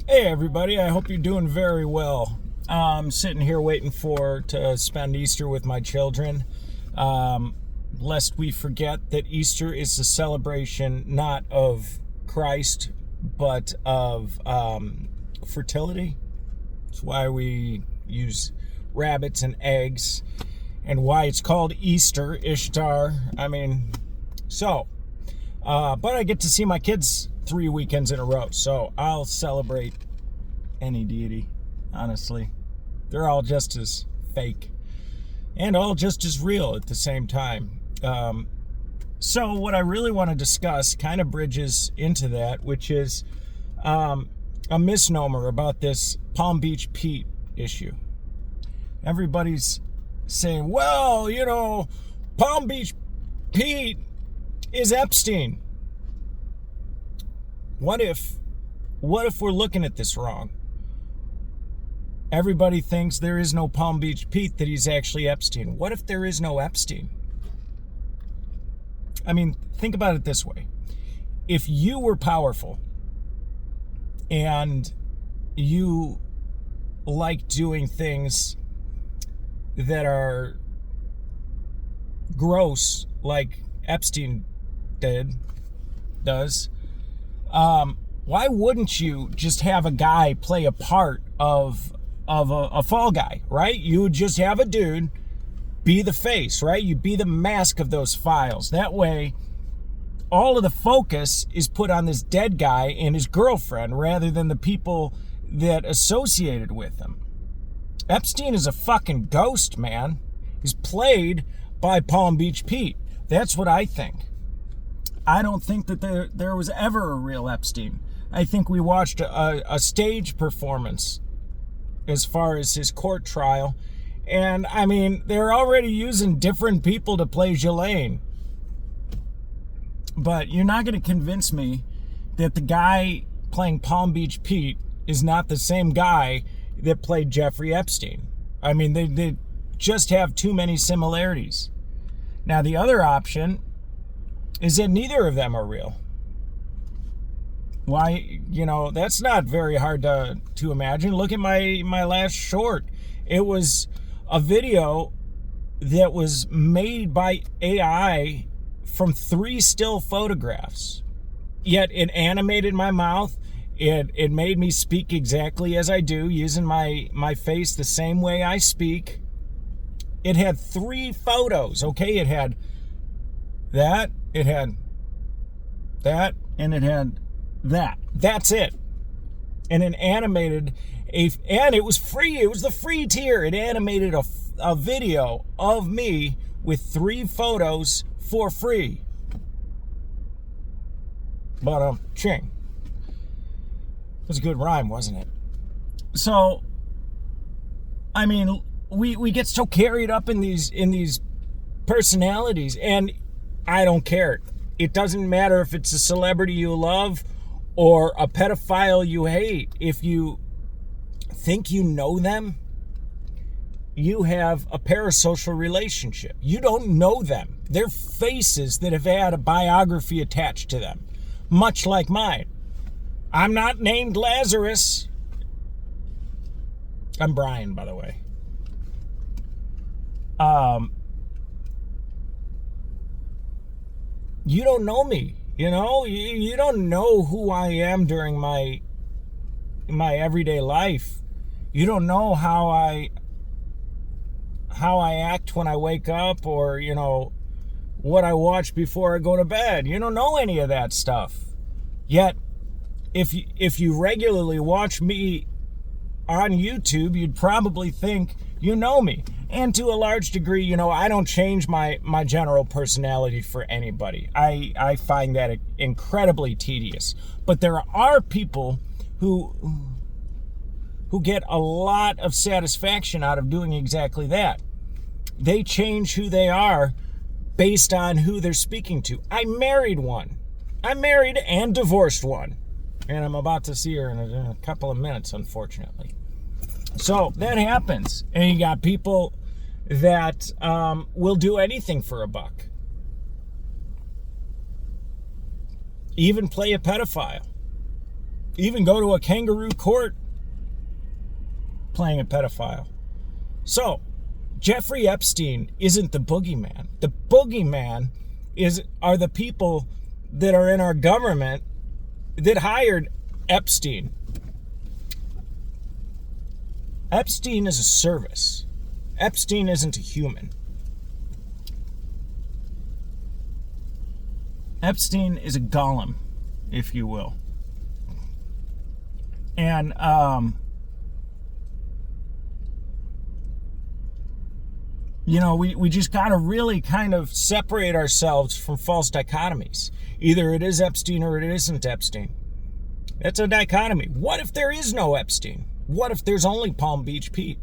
Hey everybody, I hope you're doing very well. I'm sitting here waiting to spend Easter with my children. Lest we forget that Easter is a celebration not of Christ, but of fertility. That's why we use rabbits and eggs, and why it's called Easter, Ishtar. But I get to see my kids 3 weekends in a row, so I'll celebrate any deity, honestly. They're all just as fake and all just as real at the same time. So what I really want to discuss kind of bridges into that, which is a misnomer about this Palm Beach Pete issue. Everybody's saying, well, Palm Beach Pete is Epstein. What if we're looking at this wrong? Everybody thinks there is no Palm Beach Pete, that he's actually Epstein. What if there is no Epstein? Think about it this way. If you were powerful and you like doing things that are gross, like Epstein does, why wouldn't you just have a guy play a part of a fall guy, right? You would just have a dude be the face, right? You be the mask of those files. That way, all of the focus is put on this dead guy and his girlfriend rather than the people that associated with him. Epstein is a fucking ghost, man. He's played by Palm Beach Pete. That's what I think. I don't think that there was ever a real Epstein. I think we watched a stage performance as far as his court trial. And, they're already using different people to play Ghislaine. But you're not going to convince me that the guy playing Palm Beach Pete is not the same guy that played Jeffrey Epstein. They just have too many similarities. Now, the other option is that neither of them are real. Why, that's not very hard to imagine. Look at my last short. It was a video that was made by AI from 3 still photographs. Yet it animated my mouth. It made me speak exactly as I do, using my face the same way I speak. It had 3 photos, okay? It had that, it had that, and it had that. That's it. And it animated and it was free. It was the free tier. It animated a video of me with 3 photos for free. But ching. It was a good rhyme, wasn't it? So, we get so carried up in these personalities, and I don't care. It doesn't matter if it's a celebrity you love or a pedophile you hate. If you think you know them, you have a parasocial relationship. You don't know them. They're faces that have had a biography attached to them, much like mine. I'm not named Lazarus. I'm Brian, by the way. You don't know me, you don't know who I am during my everyday life. You don't know how I act when I wake up, or what I watch before I go to bed. You don't know any of that stuff. Yet if you regularly watch me on YouTube, you'd probably think you know me. And to a large degree, I don't change my general personality for anybody. I find that incredibly tedious. But there are people who get a lot of satisfaction out of doing exactly that. They change who they are based on who they're speaking to. I married one. I married and divorced one. And I'm about to see her in a couple of minutes, unfortunately. So that happens. And you got people that will do anything for a buck. Even play a pedophile. even go to a kangaroo court playing a pedophile. So, Jeffrey Epstein isn't the boogeyman. The boogeyman are the people that are in our government that hired Epstein. Epstein is a service. Epstein isn't a human. Epstein is a golem, if you will. And we just got to really kind of separate ourselves from false dichotomies. Either it is Epstein or it isn't Epstein. That's a dichotomy. What if there is no Epstein? What if there's only Palm Beach Pete?